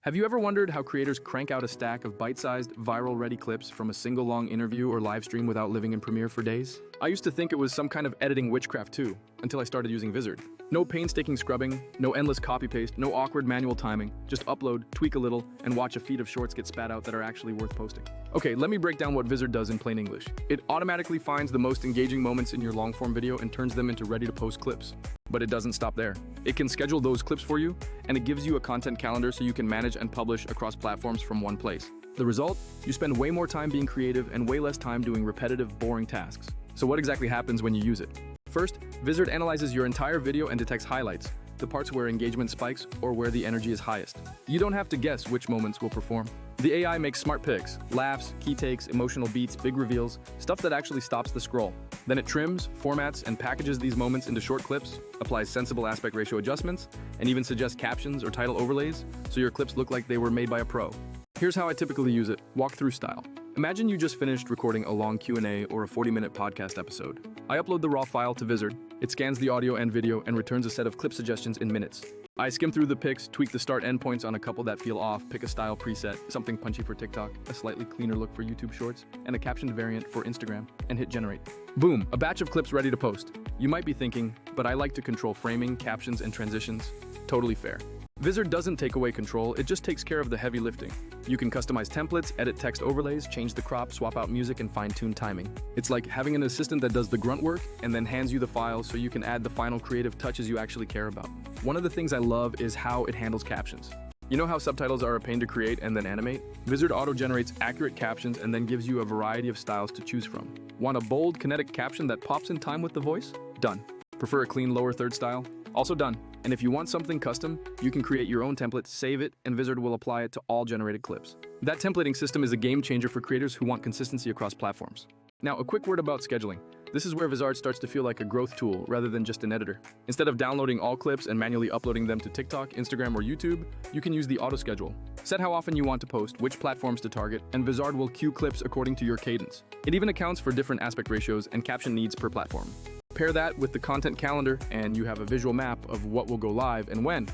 Have you ever wondered how creators crank out a stack of bite-sized, viral-ready clips from a single long interview or live stream without living in Premiere for days? I used to think it was some kind of editing witchcraft too, until I started using Vizard. No painstaking scrubbing, no endless copy-paste, no awkward manual timing. Just upload, tweak a little, and watch a feed of shorts get spat out that are actually worth posting. Okay, let me break down what Vizard does in plain English. It automatically finds the most engaging moments in your long-form video and turns them into ready-to-post clips. But it doesn't stop there. It can schedule those clips for you, and it gives you a content calendar so you can manage and publish across platforms from one place. The result? You spend way more time being creative and way less time doing repetitive, boring tasks. So what exactly happens when you use it? First, Vizard analyzes your entire video and detects highlights, the parts where engagement spikes or where the energy is highest. You don't have to guess which moments will perform. The AI makes smart picks, laughs, key takes, emotional beats, big reveals, stuff that actually stops the scroll. Then it trims, formats, and packages these moments into short clips, applies sensible aspect ratio adjustments, and even suggests captions or title overlays so your clips look like they were made by a pro. Here's how I typically use it, walkthrough style. Imagine you just finished recording a long Q&A or a 40-minute podcast episode. I upload the raw file to Vizard. It scans the audio and video and returns a set of clip suggestions in minutes. I skim through the pics, tweak the start endpoints on a couple that feel off, pick a style preset, something punchy for TikTok, a slightly cleaner look for YouTube Shorts, and a captioned variant for Instagram, and hit generate. Boom, a batch of clips ready to post. You might be thinking, but I like to control framing, captions, and transitions. Totally fair. Vizard doesn't take away control, it just takes care of the heavy lifting. You can customize templates, edit text overlays, change the crop, swap out music, and fine-tune timing. It's like having an assistant that does the grunt work and then hands you the file so you can add the final creative touches you actually care about. One of the things I love is how it handles captions. You know how subtitles are a pain to create and then animate? Vizard auto-generates accurate captions and then gives you a variety of styles to choose from. Want a bold, kinetic caption that pops in time with the voice? Done. Prefer a clean lower third style? Also done. And if you want something custom, you can create your own template, save it, and Vizard will apply it to all generated clips. That templating system is a game changer for creators who want consistency across platforms. Now, a quick word about scheduling. This is where Vizard starts to feel like a growth tool rather than just an editor. Instead of downloading all clips and manually uploading them to TikTok, Instagram, or YouTube, you can use the auto schedule. Set how often you want to post, which platforms to target, and Vizard will queue clips according to your cadence. It even accounts for different aspect ratios and caption needs per platform. Pair that with the content calendar and you have a visual map of what will go live and when,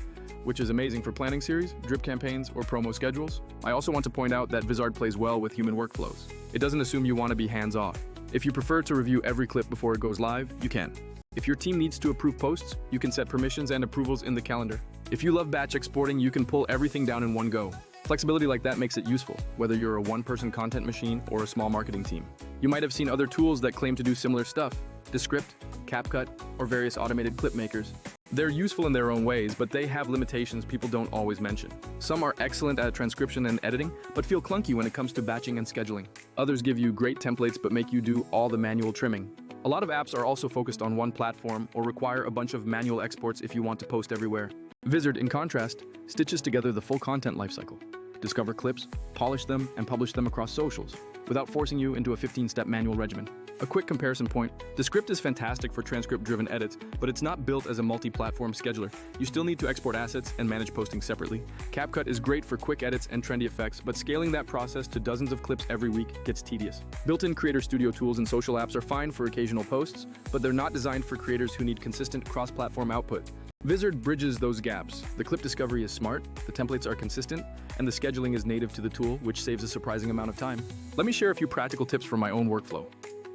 which is amazing for planning series, drip campaigns, or promo schedules. I also want to point out that Vizard plays well with human workflows. It doesn't assume you want to be hands-off. If you prefer to review every clip before it goes live, you can. If your team needs to approve posts, you can set permissions and approvals in the calendar. If you love batch exporting, you can pull everything down in one go. Flexibility like that makes it useful, whether you're a one-person content machine or a small marketing team. You might have seen other tools that claim to do similar stuff. Descript, CapCut, or various automated clip makers. They're useful in their own ways, but they have limitations people don't always mention. Some are excellent at transcription and editing, but feel clunky when it comes to batching and scheduling. Others give you great templates but make you do all the manual trimming. A lot of apps are also focused on one platform or require a bunch of manual exports if you want to post everywhere. Vizard, in contrast, stitches together the full content lifecycle. Discover clips, polish them, and publish them across socials, without forcing you into a 15-step manual regimen. A quick comparison point, Descript is fantastic for transcript-driven edits, but it's not built as a multi-platform scheduler. You still need to export assets and manage posting separately. CapCut is great for quick edits and trendy effects, but scaling that process to dozens of clips every week gets tedious. Built-in creator studio tools and social apps are fine for occasional posts, but they're not designed for creators who need consistent cross-platform output. Vizard bridges those gaps. The clip discovery is smart, the templates are consistent, and the scheduling is native to the tool, which saves a surprising amount of time. Let me share a few practical tips from my own workflow.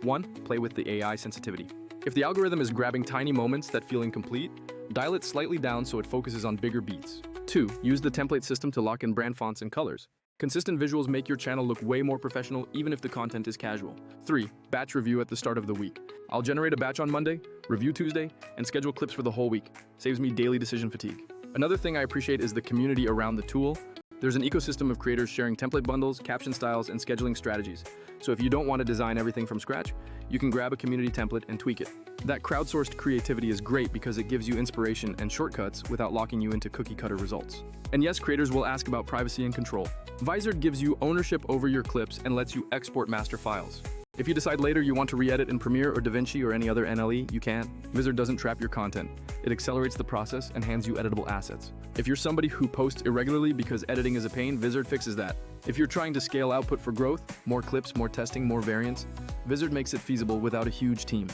1. Play with the AI sensitivity. If the algorithm is grabbing tiny moments that feel incomplete, dial it slightly down so it focuses on bigger beats. 2. Use the template system to lock in brand fonts and colors. Consistent visuals make your channel look way more professional even if the content is casual. 3. Batch review at the start of the week. I'll generate a batch on Monday, review Tuesday, and schedule clips for the whole week. Saves me daily decision fatigue. Another thing I appreciate is the community around the tool. There's an ecosystem of creators sharing template bundles, caption styles, and scheduling strategies. So if you don't want to design everything from scratch, you can grab a community template and tweak it. That crowdsourced creativity is great because it gives you inspiration and shortcuts without locking you into cookie-cutter results. And yes, creators will ask about privacy and control. Vizard gives you ownership over your clips and lets you export master files. If you decide later you want to re-edit in Premiere or DaVinci or any other NLE, you can. Vizard doesn't trap your content. It accelerates the process and hands you editable assets. If you're somebody who posts irregularly because editing is a pain, Vizard fixes that. If you're trying to scale output for growth, more clips, more testing, more variants, Vizard makes it feasible without a huge team.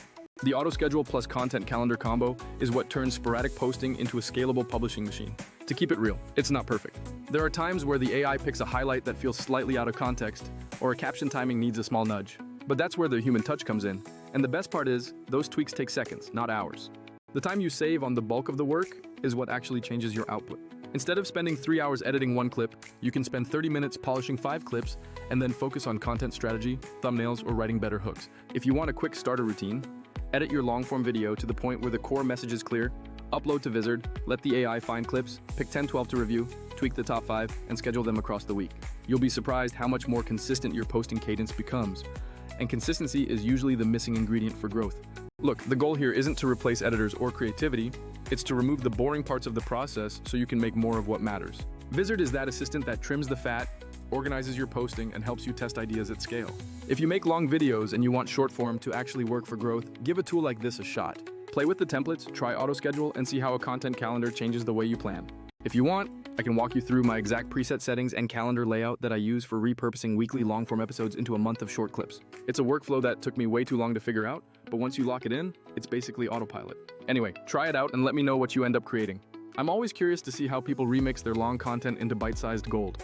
The auto schedule plus content calendar combo is what turns sporadic posting into a scalable publishing machine. To keep it real, it's not perfect. There are times where the AI picks a highlight that feels slightly out of context, or a caption timing needs a small nudge. But that's where the human touch comes in. And the best part is, those tweaks take seconds, not hours. The time you save on the bulk of the work is what actually changes your output. Instead of spending 3 hours editing one clip, you can spend 30 minutes polishing 5 clips and then focus on content strategy, thumbnails, or writing better hooks. If you want a quick starter routine, edit your long-form video to the point where the core message is clear, upload to Vizard, let the AI find clips, pick 10-12 to review, tweak the top 5, and schedule them across the week. You'll be surprised how much more consistent your posting cadence becomes. And consistency is usually the missing ingredient for growth. Look, the goal here isn't to replace editors or creativity, it's to remove the boring parts of the process so you can make more of what matters. Vizard is that assistant that trims the fat, organizes your posting, and helps you test ideas at scale. If you make long videos and you want short form to actually work for growth, give a tool like this a shot. Play with the templates, try auto-schedule, and see how a content calendar changes the way you plan. If you want, I can walk you through my exact preset settings and calendar layout that I use for repurposing weekly long-form episodes into a month of short clips. It's a workflow that took me way too long to figure out, but once you lock it in, it's basically autopilot. Anyway, try it out and let me know what you end up creating. I'm always curious to see how people remix their long content into bite-sized gold.